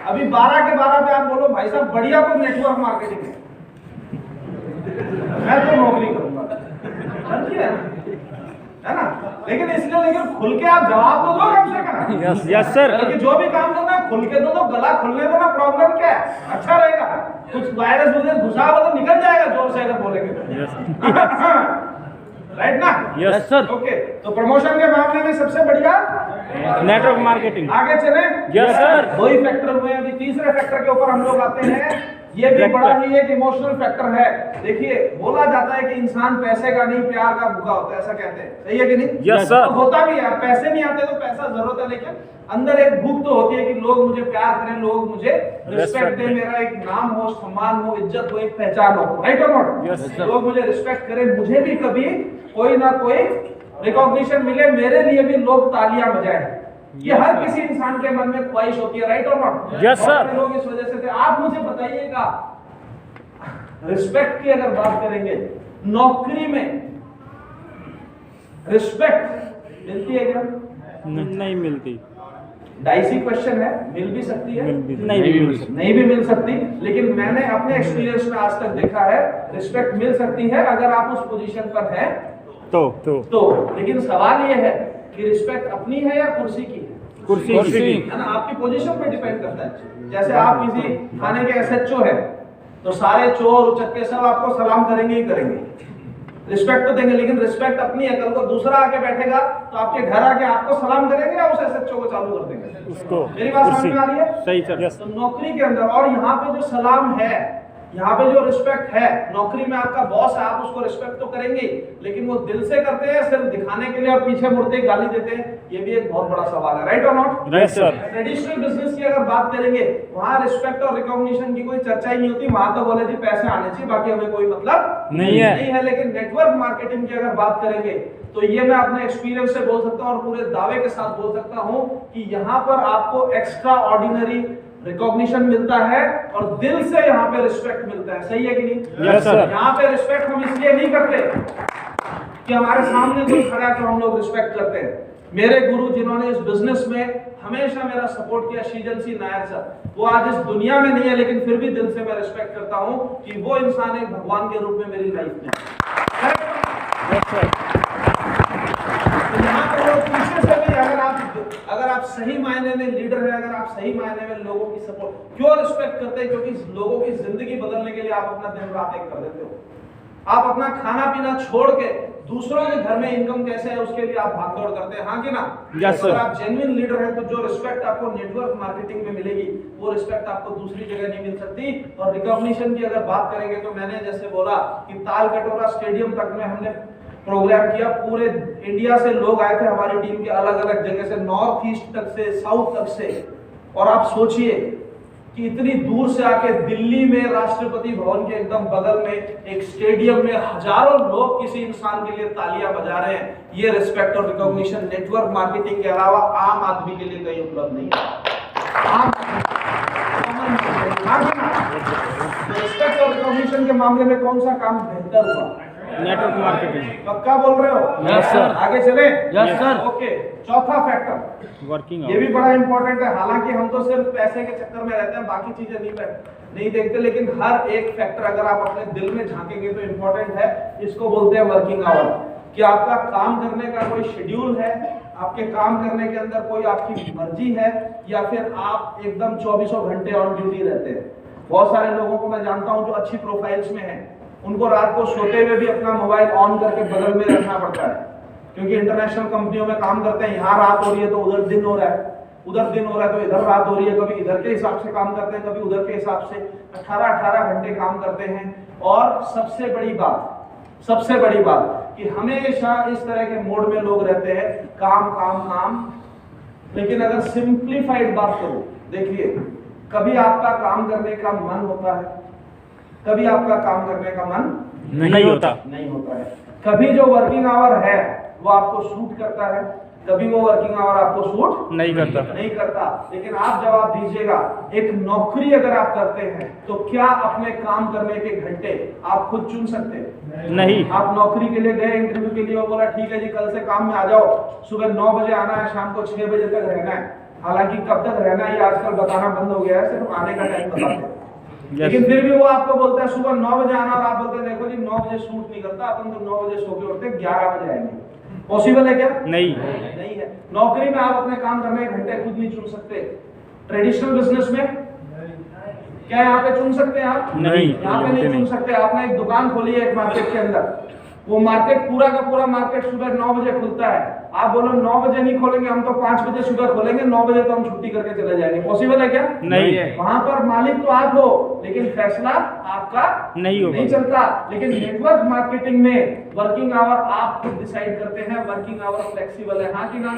अभी 12 के 12 पे आप बोलो भाई साहब बढ़िया तो नेटवर्क मार्केटिंग है, मैं तो नौकरी करूंगा, है ना? लेकिन इसलिए लेकिन खुल के आप जवाब तो दो कम से कम। Yes yes sir. क्योंकि जो भी काम करना है खुल के दो, गला खुलने दो ना। प्रॉब्लम क्या है? अच्छा रहेगा। कुछ वायरस उधर घुसा हुआ तो निकल जाएगा जोर से अगर बोलेंगे। राइट ना? Yes sir. ओके, तो प्रमोशन के मामले में सबसे बढ़िया नेटवर्क मार्केटिंग। आगे चले। Yes sir. 2 ही फैक्टर हुए। अभी तीसरे फैक्टर के ऊपर हम लोग आते हैं। ये भी बड़ा ही एक इमोशनल फैक्टर है। देखिए, बोला जाता है कि इंसान पैसे का नहीं प्यार का भूखा होता है, ऐसा कहते हैं। सही है कि नहीं? Yes sir. होता भी है। पैसे नहीं आते तो पैसा जरूरत है, लेकिन अंदर एक भूख तो होती है कि लोग मुझे प्यार करें, लोग मुझे रिस्पेक्ट दें, मेरा एक नाम हो, सम्मान हो, इज्जत हो, एक पहचान हो। राइट और नॉट? Yes sir. लोग मुझे रिस्पेक्ट करें, मुझे भी कभी कोई ना कोई रिकॉग्निशन मिले, मेरे लिए भी लोग तालियां बजाएं। ये हर किसी इंसान के मन में ख्वाहिश होती है। राइट और नॉट? Yes sir. लोग इस वजह से थे। आप मुझे बताइएगा, रिस्पेक्ट की अगर बात करेंगे, नौकरी में रिस्पेक्ट मिलती है क्या? नहीं मिलती। डाइसी क्वेश्चन है, मिल भी सकती है, नहीं भी मिल सकती। लेकिन मैंने अपने एक्सपीरियंस में आज तक देखा है, रिस्पेक्ट मिल सकती है अगर आप उस पोजीशन पर हैं तो। लेकिन सवाल ये है कि रिस्पेक्ट अपनी है या कुर्सी की है? कुर्सी की है ना? आपकी पोजीशन पे डिपेंड करता है। जैसे आप किसी थाने के SHO है, तो सारे चोर उचक्के सब आपको सलाम करेंगे ही करेंगे। रिस्पेक्ट तो देंगे, लेकिन रिस्पेक्ट अपनी है। कल को दूसरा आके बैठेगा तो आपके घर आके आपको सलाम करेंगे या उस एसएचओ को चालू कर देंगे? उसको मेरी बात समझ में आ रही है? सही सर। तो नौकरी के अंदर, और यहाँ पे जो सलाम है, यहाँ पे जो रिस्पेक्ट है, नौकरी में आपका बॉस है, आप उसको रिस्पेक्ट तो करेंगे, लेकिन वो दिल से करते हैं सिर्फ दिखाने के लिए और पीछे मुड़ते गाली देते हैं? ये भी एक बहुत बड़ा सवाल है, राइट और not? Right sir. Traditional business की अगर बात करेंगे, वहां रिस्पेक्ट और रिकॉग्निशन की कोई चर्चा ही नहीं होती। वहां तो बोले जी पैसे आने चाहिए, बाकी हमें कोई मतलब नहीं है। लेकिन नेटवर्क मार्केटिंग की अगर बात करेंगे तो ये मैं अपने एक्सपीरियंस से बोल सकता हूं और पूरे दावे के साथ बोल सकता हूं कि यहाँ पर आपको एक्स्ट्रा ऑर्डिनरी रिकॉग्निशन मिलता है और दिल से यहाँ पे रिस्पेक्ट मिलता है। सही है कि नहीं? Yes sir. यहाँ पे रिस्पेक्ट हम इसलिए नहीं करते कि हमारे सामने कोई खड़ा है तो हम लोग रिस्पेक्ट करते हैं। मेरे गुरु जिन्होंने इस बिजनेस में हमेशा मेरा सपोर्ट किया, शीजन सी नायर सर, वो आज इस दुनिया में नहीं है, लेकिन फिर भी दिल से मैं रिस्पेक्ट करता हूं कि वो इंसान एक भगवान के रूप में मेरी लाइफ में है। तो यहाँ पर लोग पीछे से भी अगर आप सही मायने में लीडर है, अगर आप सही मायने में लोगों की सपोर्ट क्यों रिस्पेक्ट करते हैं? क्योंकि लोगों की जिंदगी बदलने के लिए आप अपना दिन रात एक कर देते हो। आप अपना खाना पीना छोड़ के दूसरों के घर में इनकम कैसे है उसके लिए आप भागदौड़ करते हैं, हाँ कि ना? Yes sir. अगर आप जेन्युइन लीडर हैं तो जो रिस्पेक्ट आपको नेटवर्क मार्केटिंग में मिलेगी वो रिस्पेक्ट आपको दूसरी जगह नहीं मिल सकती। और रिकॉग्निशन की अगर बात करेंगे तो मैंने जैसे बोला कि ताल कटोरा स्टेडियम तक में हमने प्रोग्राम किया, पूरे इंडिया से लोग आए थे हमारी टीम के, अलग अलग जगह से, नॉर्थ ईस्ट तक से, साउथ तक से। और आप सोचिए कि इतनी दूर से आके दिल्ली में राष्ट्रपति भवन के एकदम बगल में एक स्टेडियम में हजारों लोग किसी इंसान के लिए तालियां बजा रहे हैं। ये रिस्पेक्ट और रिकॉग्निशन नेटवर्क मार्केटिंग के अलावा आम आदमी के लिए कहीं उपलब्ध नहीं है। रिस्पेक्ट और रिकॉग्निशन के मामले में कौन सा काम बेहतर हुआ? Network marketing. पक्का बोल रहे हो? Yes sir. आगे चले? Yes sir. ओके, चौथा फैक्टर वर्किंग ये भी बड़ा इंपॉर्टेंट है। हालांकि हम तो सिर्फ पैसे के चक्कर में रहते हैं, बाकी चीजें नहीं देखते, लेकिन हर एक फैक्टर अगर आप अपने दिल में झांकेंगे तो इंपॉर्टेंट है। इसको बोलते हैं वर्किंग आवर। कि आपका काम करने का कोई शेड्यूल है, आपके काम करने के अंदर कोई आपकी मर्जी है, या फिर आप एकदम 24 घंटे ऑन ड्यूटी रहते हैं। बहुत सारे लोगों को मैं जानता हूं जो अच्छी प्रोफाइल्स में हैं, उनको रात को सोते हुए भी अपना मोबाइल ऑन करके बगल में रखना पड़ता है, क्योंकि इंटरनेशनल कंपनियों में काम करते हैं। यहाँ रात हो रही है तो उधर दिन हो रहा है, उधर दिन हो रहा है तो इधर रात हो रही है। कभी इधर के हिसाब से काम करते हैं, कभी उधर के हिसाब से। 18 घंटे काम करते हैं। और सबसे बड़ी बात कि हमेशा इस तरह के मोड में लोग रहते हैं, काम काम काम। लेकिन अगर सिंप्लीफाइड बात करो, देखिए, कभी आपका काम करने का मन होता है, कभी आपका काम करने का मन नहीं होता है। कभी जो वर्किंग आवर है वो आपको सूट करता है, कभी वो वर्किंग आवर आपको सूट नहीं करता। लेकिन आप जवाब दीजिएगा, एक नौकरी अगर आप करते हैं तो क्या अपने काम करने के घंटे आप खुद चुन सकते हैं? नहीं। आप नौकरी के लिए गए इंटरव्यू के लिए, वो बोला ठीक है जी कल से काम में आ जाओ, सुबह 9 बजे आना है, शाम को 6 बजे तक रहना है। हालांकि कब तक रहना है ये आजकल बताना बंद हो गया है, सिर्फ आने का टाइम बताते हैं। लेकिन फिर भी वो आपको बोलता है सुबह 9 बजे आना, और आप बोलते हैं देखो जी 9 बजे सूट नहीं करता, अपन तो 9 बजे सो के उठते 11 बजे आएंगे। पॉसिबल है क्या? नहीं है। नौकरी में आप अपने काम करने के घंटे खुद नहीं चुन सकते। ट्रेडिशनल बिजनेस में क्या यहाँ पे चुन सकते हैं आप? नहीं, यहाँ पे नहीं चुन सकते। आपने एक दुकान खोली है एक मार्केट के अंदर, वो मार्केट पूरा का पूरा मार्केट सुबह 9 बजे खुलता है। आप बोलो 9 बजे नहीं खोलेंगे, हम तो 5 बजे सुबह खोलेंगे, 9 बजे तो हम छुट्टी करके चले जाएंगे। पॉसिबल है क्या? नहीं है। वहां पर मालिक तो आप हो, लेकिन फैसला आपका नहीं चलता। लेकिन नेटवर्क मार्केटिंग में वर्किंग आवर आप खुद डिसाइड करते हैं। वर्किंग आवर फ्लेक्सिबल है, हाँ कि ना?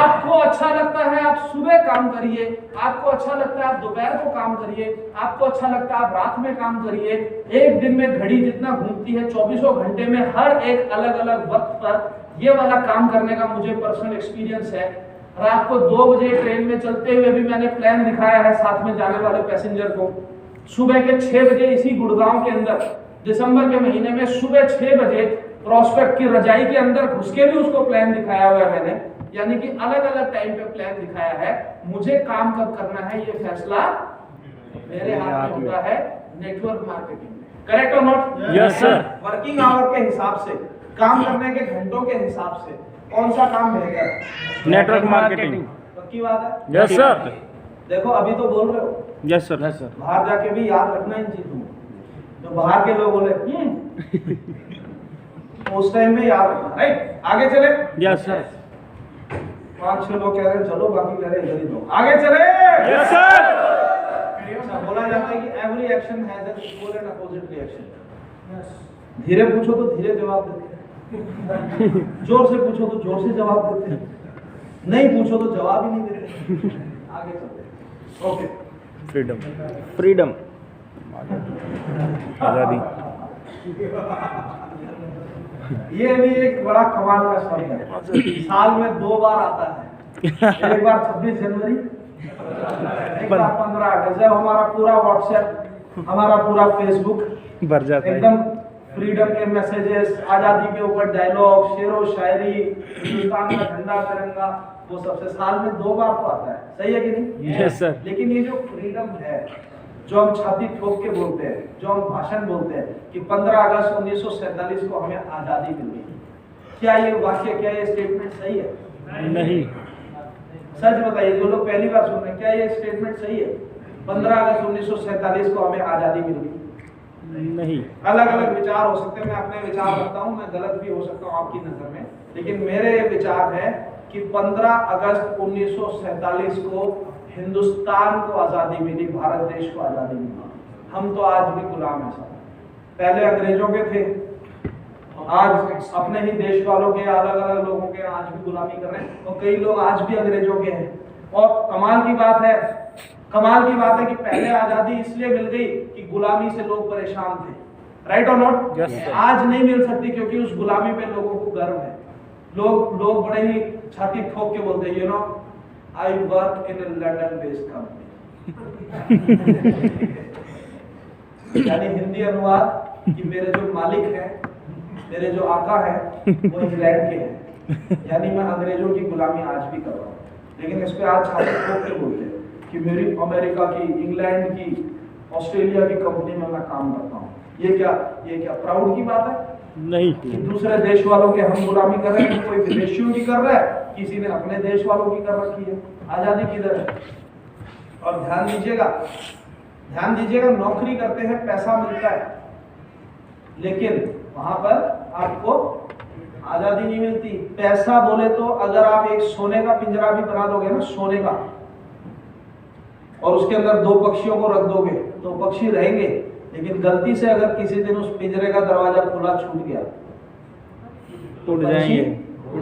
आपको अच्छा लगता है आप सुबह काम करिए, आपको अच्छा लगता है आप दोपहर को काम करिए, आपको अच्छा लगता है आप रात में काम करिए। एक दिन में घड़ी जितना घूमती है, 24 घंटे में हर एक अलग अलग वक्त पर ये वाला काम करने का मुझे पर्सनल एक्सपीरियंस है। रात को 2 बजे ट्रेन में चलते हुए भी मैंने प्लान दिखाया है साथ में जाने वाले पैसेंजर को। सुबह के 6 बजे इसी गुड़गांव के अंदर दिसंबर के महीने में सुबह 6 बजे प्रॉस्पेक्ट की रजाई के अंदर घुस के भी उसको प्लान दिखाया हुआ है मैंने। यानी कि अलग अलग टाइम पे प्लान दिखाया है। मुझे काम कब करना है ये फैसला मेरे हाथ में होता है नेटवर्क मार्केटिंग में। करेक्ट और not? Yes sir. Working hour के हिसाब से, काम करने के घंटों के हिसाब से कौन सा काम बेहतर है? Network marketing. पक्की बात है? Yes sir. देखो अभी तो बोल रहे हो, यस सर। बाहर जाके भी याद रखना इन चीजों को। तो बाहर के लोग बोले तो उस टाइम में याद रखना, राइट। आगे चले। Yes sir. 5-6 लोग कह रहे हैं चलो, बाकी कह रहे हैं इधर ही दो। आगे चले। Yes sir. अच्छा, बोला जाता है कि every action has an equal and opposite reaction. धीरे पूछो तो धीरे जवाब देते हैं, जोर से पूछो तो जोर से जवाब देते हैं, नहीं पूछो तो जवाब ही नहीं देते। आगे चलते। ओके। फ्रीडम। फ्रीडम। आजादी। ये भी एक बड़ा कमाल का शब्द है, साल में 2 बार आता है। एक बार 26 जनवरी, एक बार 15 अगस्त। जब हमारा पूरा व्हाट्सएप, हमारा पूरा फेसबुक भर जाता है। एकदम फ्रीडम के मैसेजेस, आजादी के ऊपर डायलॉग, शेरो शायरी, हिंदुस्तान का झंडा तिरंगा, वो सबसे साल में 2 बार तो आता है, सही है कि नहीं? Yes sir. लेकिन ये जो फ्रीडम है, जो हम छाती ठोक के बोलते हैं, जो हम भाषण बोलते हैं कि 15 अगस्त 1947 को हमें आजादी मिल गई, क्या ये वाक्य, क्या ये स्टेटमेंट सही है? नहीं। सच बताइए, जो लोग पहली बार सुन रहे हैं, क्या ये स्टेटमेंट सही है? 15 अगस्त 1947 को हमें आजादी मिल गई। नहीं। अलग अलग विचार हो सकते हैं, मैं अपने विचार रखता हूं, मैं गलत भी हो सकता हूं आपकी नजर में, लेकिन मेरे विचार है कि 15 अगस्त 1947 को हिंदुस्तान को आजादी मिली, भारत देश को आजादी मिली। हम तो आज भी गुलाम हैं सब, पहले अंग्रेजों के थे, आज अपने ही देश वालों के, अलग अलग लोगों के आज भी गुलामी कर रहे हैं, और कई लोग आज भी अंग्रेजों के हैं। और कमाल की बात है कि पहले आजादी इसलिए मिल गई कि गुलामी से लोग परेशान थे, राइट और नॉट? आज नहीं मिल सकती क्योंकि उस गुलामी पे लोगों को गर्व है। लोग बड़े ही छाती ठोक के बोलते हैं, you know, I work in a London based company. यानी हिंदी अनुवाद कि मेरे जो मालिक हैं, मेरे जो आका हैं, वो इंग्लैंड के हैं, यानी मैं अंग्रेजों की गुलामी आज भी कर रहा हूँ। लेकिन इस पे आज छाती ठोक के बोलते हैं कि मेरी अमेरिका की, इंग्लैंड की, ऑस्ट्रेलिया की कंपनी में मैं काम करता हूँ। ये क्या प्राउड की बात है? नहीं। कि दूसरे देश वालों के हम गुलामी कर रहे हैं, कोई विदेशियों की कर रहा है, किसी ने अपने देश वालों की कर रखी है। आजादी किधर है? और ध्यान दीजिएगा, नौकरी करते हैं, पैसा मिलता है, लेकिन वहां पर आपको आजादी नहीं मिलती। पैसा बोले तो अगर आप एक सोने का पिंजरा भी बना दोगे ना, सोने का, और उसके अंदर 2 पक्षियों को रख दोगे तो पक्षी रहेंगे, लेकिन गलती से अगर किसी दिन उस पिंजरे का दरवाजा खुला छूट गया, उड़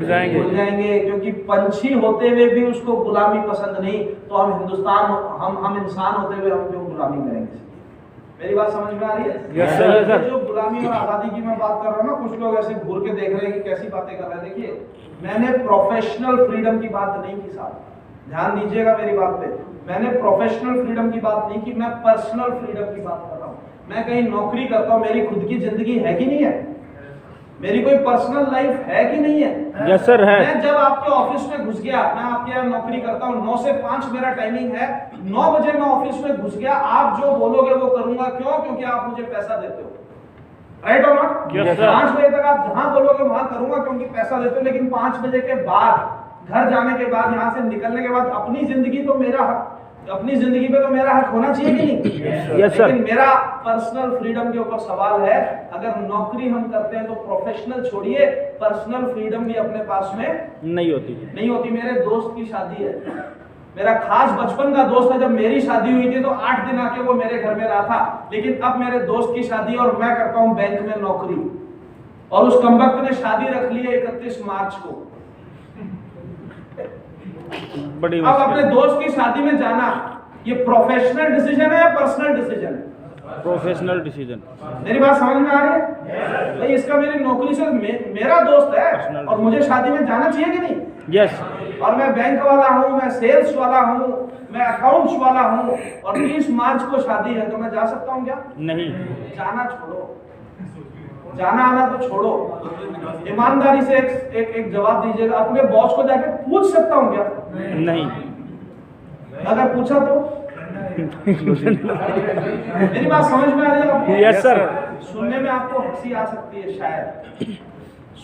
जाएंगे, क्योंकि पंछी होते हुए भी उसको गुलामी पसंद नहीं, तो हम इंसान होते हुए हम क्यों गुलामी करेंगे? मेरी बात समझ में आ रही है? Yes sir. जो गुलामी और आजादी की मैं बात कर रहा हूँ ना, कुछ लोग ऐसे घूर के देख रहे हैं कि कैसी बातें कर रहे हैं। देखिए, मैंने प्रोफेशनल फ्रीडम की बात नहीं की साहब, ध्यान दीजिएगा मेरी बात पे। मैंने प्रोफेशनल फ्रीडम की बात नहीं की, मैं पर्सनल फ्रीडम की बात कर रहा हूँ। मैं कहीं नौकरी करता हूँ, मेरी खुद की जिंदगी है कि नहीं है? मेरी कोई पर्सनल लाइफ है कि नहीं है? यस सर है। मैं जब आपके ऑफिस में घुस गया, मैं आपके यहाँ नौकरी करता हूँ, 9 से 5 मेरा टाइमिंग है, 9 बजे मैं ऑफिस में घुस गया, आप जो बोलोगे वो करूंगा। क्यों? क्योंकि आप मुझे पैसा देते हो, राइट और नॉट? 5 बजे तक आप जहां बोलोगे वहां करूंगा क्योंकि पैसा देते हो, लेकिन 5 बजे के बाद, घर जाने के बाद, यहाँ से निकलने के बाद अपनी जिंदगी तो मेरा हक, अपनी जिंदगी पे तो मेरा हक होना चाहिए कि नहीं? Yes sir. लेकिन मेरा पर्सनल फ्रीडम के ऊपर सवाल है। अगर नौकरी हम करते हैं तो प्रोफेशनल छोड़िए, पर्सनल फ्रीडम भी अपने पास में नहीं होती। मेरे दोस्त की शादी है, मेरा खास बचपन का दोस्त है, जब मेरी शादी हुई थी तो 8 दिन आके वो मेरे घर में रहा था, लेकिन अब मेरे दोस्त की शादी और मैं करता हूँ बैंक में नौकरी, और उस कमबख्त ने शादी रख ली है 31 मार्च को। अब अपने दोस्त की शादी में जाना, ये प्रोफेशनल डिसीजन है या पर्सनल डिसीजन है? Professional decision. मेरी बात समझ में आ रही है? भाई इसका मेरी नौकरी से मेरा दोस्त है और मुझे शादी में जाना चाहिए कि नहीं? यस। और मैं बैंक वाला हूँ, मैं सेल्स वाला हूँ, मैं अकाउंट्स वाला हूँ, और 30 मार्च को शादी है, तो मैं जा सकता हूँ क्या? नहीं। जाना छोड़ो, जाना आना तो छोड़ो, ईमानदारी से एक जवाब दीजिएगा। अपने बॉस को जाके पूछ सकता हूँ क्या? नहीं। अगर पूछा तो मेरी बात समझ में आ रही है आपको? Yes sir. सुनने में आपको हंसी आ सकती है, शायद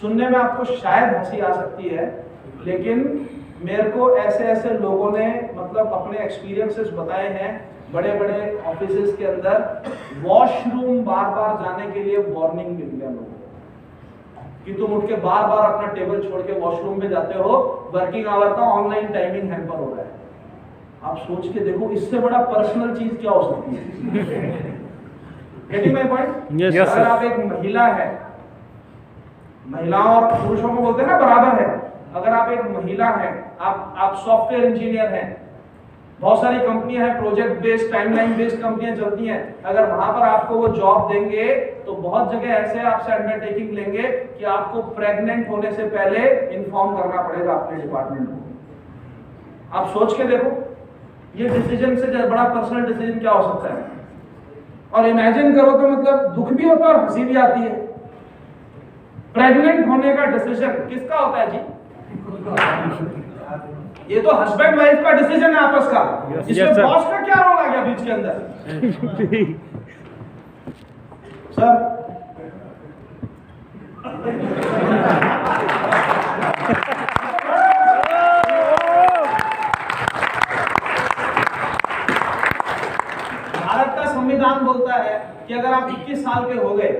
सुनने में आपको शायद हंसी आ सकती है, लेकिन मेरे को ऐसे लोगों ने मतलब अपने एक्सपीरियंसेस बताए हैं, बड़े बड़े ऑफिसेस के अंदर वॉशरूम बार बार जाने के लिए वार्निंग मिल गया लोगों को कि तुम उठ के बार बार अपना टेबल छोड़ के वॉशरूम में जाते हो, वर्किंग आवर का ऑनलाइन टाइमिंग हैम्पर हो रहा है। आप सोच के देखो इससे बड़ा पर्सनल चीज क्या हो सकती है। Getting my point? Yes, sir. अगर आप एक महिला है, महिलाओं और पुरुषों को बोलते हैं ना बराबर है, अगर आप एक महिला हैं, आप सॉफ्टवेयर इंजीनियर हैं, बहुत सारी कंपनियां हैं प्रोजेक्ट बेस्ड टाइमलाइन बेस्ड कंपनियां चलती हैं, अगर वहां पर आपको वो जॉब देंगे तो बहुत जगह ऐसे आपसे अंडरटेकिंग लेंगे कि आपको प्रेग्नेंट होने से पहले इन्फॉर्म करना पड़ेगा अपने डिपार्टमेंट को। आप सोच के देखो ये डिसीजन से बड़ा पर्सनल डिसीजन क्या हो सकता है। और इमेजिन करो तो मतलब दुख भी होता है और हंसी भी आती है। प्रेग्नेंट होने का डिसीजन किसका होता है जी? ये तो हस्बैंड वाइफ का डिसीजन है आपस का। इसमें बॉस का क्या रोल आ गया बीच के अंदर? सर भारत का संविधान बोलता है कि अगर आप 21 साल के हो गए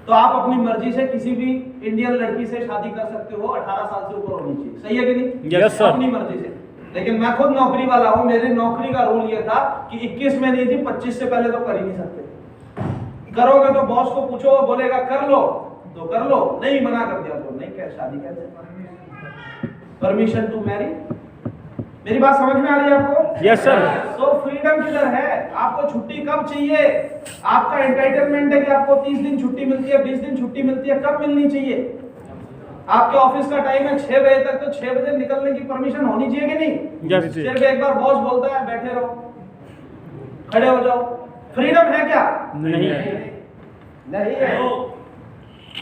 तो आप अपनी मर्जी से किसी भी इंडियन लड़की से शादी कर सकते हो, 18 साल से ऊपर होनी चाहिए। सही है कि नहीं? Yes, sir. अपनी मर्जी से। लेकिन मैं खुद नौकरी वाला हूं, मेरी नौकरी का रूल ये था कि 21 में नहीं थी, 25 से पहले तो कर ही नहीं सकते। करोगे तो बॉस को पूछो, वो बोलेगा कर लो तो कर लो, नहीं मना कर दिया तो नहीं, क्या शादी कैसे? Permission to marry. मेरी बात समझ में आ रही है आपको? Yes sir. तो फ्रीडम किधर है? आपको छुट्टी कब चाहिए? आपका एंटाइटलमेंट है कि आपको 30 दिन छुट्टी मिलती है, 20 दिन छुट्टी मिलती है, कब मिलनी चाहिए? आपके ऑफिस का टाइम है 6 बजे तक, तो 6 बजे निकलने की परमिशन होनी चाहिए कि नहीं? यस सिर्फ एक बार बॉस बोलता है बैठे रहो, खड़े हो जाओ, फ्रीडम है क्या? नहीं है।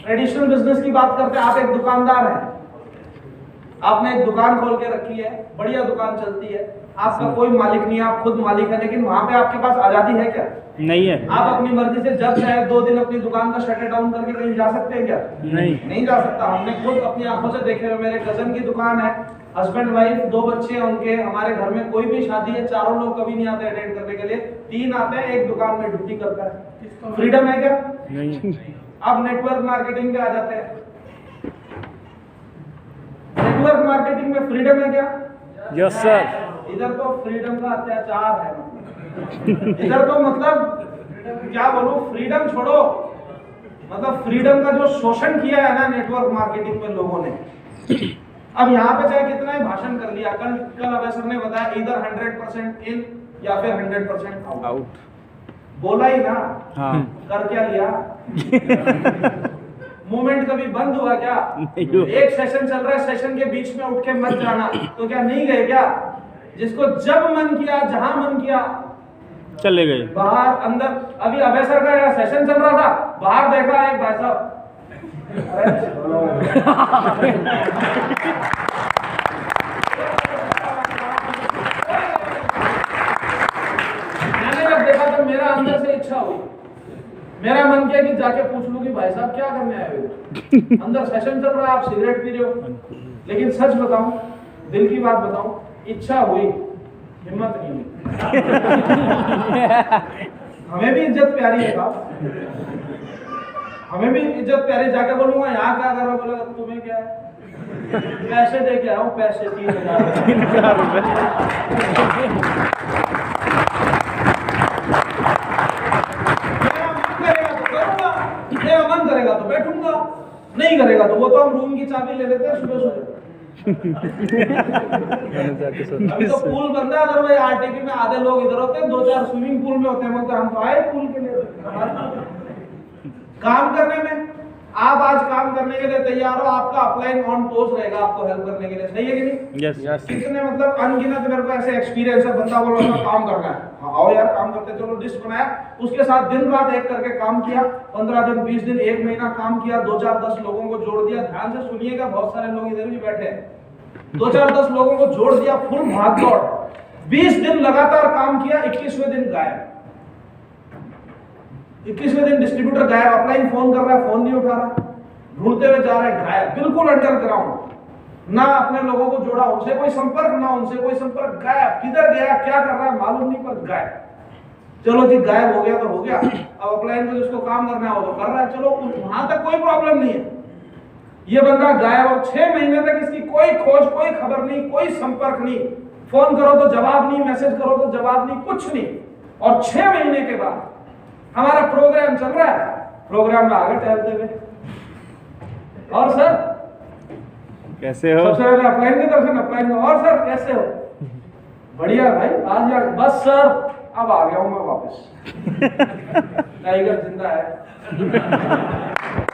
ट्रेडिशनल बिजनेस की बात करते हैं। आप एक दुकानदार हैं, आपने एक दुकान खोल के रखी है, बढ़िया दुकान चलती है, आपका कोई मालिक नहीं है, आप खुद मालिक है, लेकिन वहां पे आपके पास आजादी है क्या? नहीं है। आप अपनी मर्जी से जब चाहे 2 दिन अपनी दुकान का शटर डाउन करके कहीं जा सकते हैं क्या? नहीं जा सकता। हमने खुद अपनी आंखों से देखे हुए, मेरे कजन की दुकान है, हस्बैंड वाइफ 2 बच्चे हैं उनके, हमारे घर में कोई भी शादी है, चारों लोग कभी नहीं आते अटेंड करने के लिए, 3 आते हैं, एक दुकान में ड्यूटी करता है। फ्रीडम है क्या? नहीं। अब नेटवर्क मार्केटिंग पे आ जाते हैं। नेटवर्क मार्केटिंग में फ्रीडम है क्या? Yes sir. इधर तो फ्रीडम का अत्याचार है, इधर तो मतलब क्या बोलूं, फ्रीडम छोड़ो, मतलब फ्रीडम का जो शोषण किया है ना नेटवर्क मार्केटिंग में लोगों ने। अब यहाँ पे चाहे कितना ही भाषण कर लिया, कल अभय सर ने बताया इधर 100% इन या फिर 100% आउट। बोला ही ना, हाँ। कर क्या लिया? मूवमेंट कभी बंद हुआ क्या? एक सेशन चल रहा है, सेशन के बीच में उठ के मत जाना, तो क्या नहीं गए क्या? जिसको जब मन किया, जहां मन किया चले गए। बाहर अंदर। अभी अभय सर का सेशन चल रहा था, बाहर देखा एक भाई साहब, मैंने जब देखा तो मेरा अंदर से इच्छा हुई, मेरा मन किया कि जाके पूछ लूं कि भाई साहब क्या करने आए हो? अंदर सेशन चल रहा है, आप सिगरेट पी रहे हो। लेकिन सच बताऊं, दिल की बात बताऊं, इच्छा हुई, हिम्मत नहीं हुई। हमें भी इज्जत प्यारी है बाप, हमें भी इज्जत प्यारी। जाके बोलूंगा यहाँ क्या कर रहे हो? बोलेगा तुम्हें क्या है? पैसे दे के आओ, पैसे 3,000 रुपए। मेरा मन करेगा तो बैठूंगा, नहीं करेगा तो वो तो हम रूम की चाबी ले लेते हैं सुबह सुबह। अभी तो पूल बंद है, अदरवाइज आरटीपी में आधे लोग इधर होते हैं, 2-4 स्विमिंग पूल में होते हैं, बोलते हम तो आए पूल के लिए। काम करने में आप आज काम करने के लिए तैयार हो, आपका अपलाइन ऑन टोज रहेगा आपको हेल्प करने के लिए। सही है कि नहीं? यस। कितने मतलब अनगिनत मेरे को ऐसे एक्सपीरियंस है, बंदा बोल रहा काम करना है, हाँ आओ यार काम करते। चलो लिस्ट बनाया, उसके साथ दिन रात एक करके काम किया, 15 दिन 20 दिन 1 महीना काम किया, 2-4-10 लोगों को जोड़ दिया। ध्यान से सुनिएगा, बहुत सारे लोग इधर भी बैठे हैं। 2-4-10 लोगों को जोड़ दिया, फुल भाग दौड़, 20 दिन लगातार काम किया, 21वें दिन गायब। 21वें दिन डिस्ट्रीब्यूटर गायब, अपलाइन फोन कर रहा है, फोन नहीं उठा रहा, ढूंढते हुए जा रहा है, गायब, बिल्कुल अंडरग्राउंड, ना अपने लोगों को जोड़ा, उनसे कोई संपर्क, ना उनसे कोई संपर्क, गायब। किधर गया, क्या कर रहा है मालूम नहीं, पर गायब। चलो जी गायब हो गया तो हो गया, अब अपलाइन को जिसको काम करना है वो तो कर रहा है, चलो वहां तक कोई प्रॉब्लम नहीं है। ये बंदा गायब, और 6 महीने तक इसकी कोई खोज, कोई खबर नहीं, कोई संपर्क नहीं। फोन करो तो जवाब नहीं, मैसेज करो तो जवाब नहीं, कुछ नहीं। और 6 महीने के बाद हमारा प्रोग्राम चल रहा है, प्रोग्राम में आगे टहलते हुए, और सर कैसे हो? सबसे पहले अपलाइन के दर्शन, अपलाइन, और सर कैसे हो? बढ़िया भाई, आज यार बस सर अब आ गया हूं मैं वापस। टाइगर जिंदा है।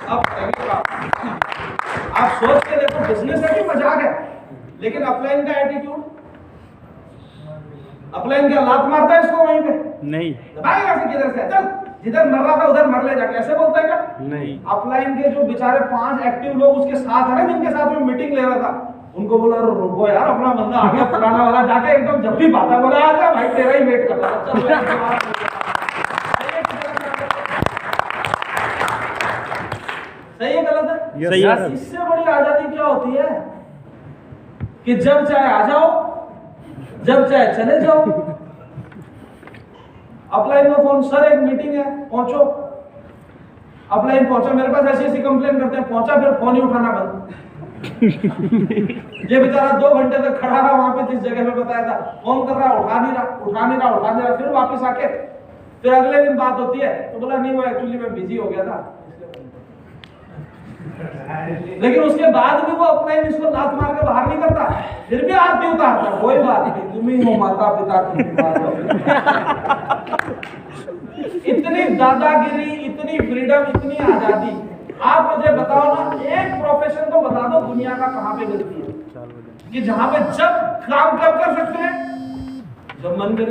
अब आप सोच के देखो, बिजनेस है कि मजाक है? लेकिन अपलाइन का एटीट्यूड, अपलाइन क्या लात मारता है इसको वहीं पे? नहीं भागेगा से किधर से, चल जिधर मर रहा था उधर मर ले जा, कैसे बोलता है क्या? नहीं। अपलाइन के जो बेचारे 5 एक्टिव लोग उसके साथ है ना, जिनके साथ में मीटिंग ले रहा था, उनको बोला रुको यार, अपना बंदा आ गया पुराना वाला, जाके एकदम जब भी बात है बोला आ जा भाई, तेरा ही वेट कर रहा था। सही है गलत है? सही है। इससे बड़ी आजादी क्या होती है कि जब चाहे आ जाओ, जब चाहे चले जाओ। अपलाइन में फोन, सर एक मीटिंग है पहुंचो। अपलाइन पहुंचा, मेरे पास ऐसी ऐसी कंप्लेन करते हैं, पहुंचा फिर फोन ही उठाना बंद। ये बेचारा 2 घंटे तक खड़ा रहा वहां पे जिस जगह पे बताया था, फोन कर रहा, उठा नहीं रहा, फिर वापस आके फिर अगले दिन बात होती है तो बोला नहीं वो एक्चुअली मैं बिजी हो गया था। लेकिन उसके बाद भी वो अपलाइन इसको लात मार के बाहर नहीं करता, फिर भी आरती उतारता, कोई बात नहीं, तुम ही हो माता पिता की। इतनी दादागिरी, इतनी फ्रीडम, इतनी आजादी। आप मुझे बताओ ना, एक प्रोफेशन तो बता दो दुनिया का कहां पे मिलती है कि जहां पे जब काम कब कर सकते हैं, जब मन करे।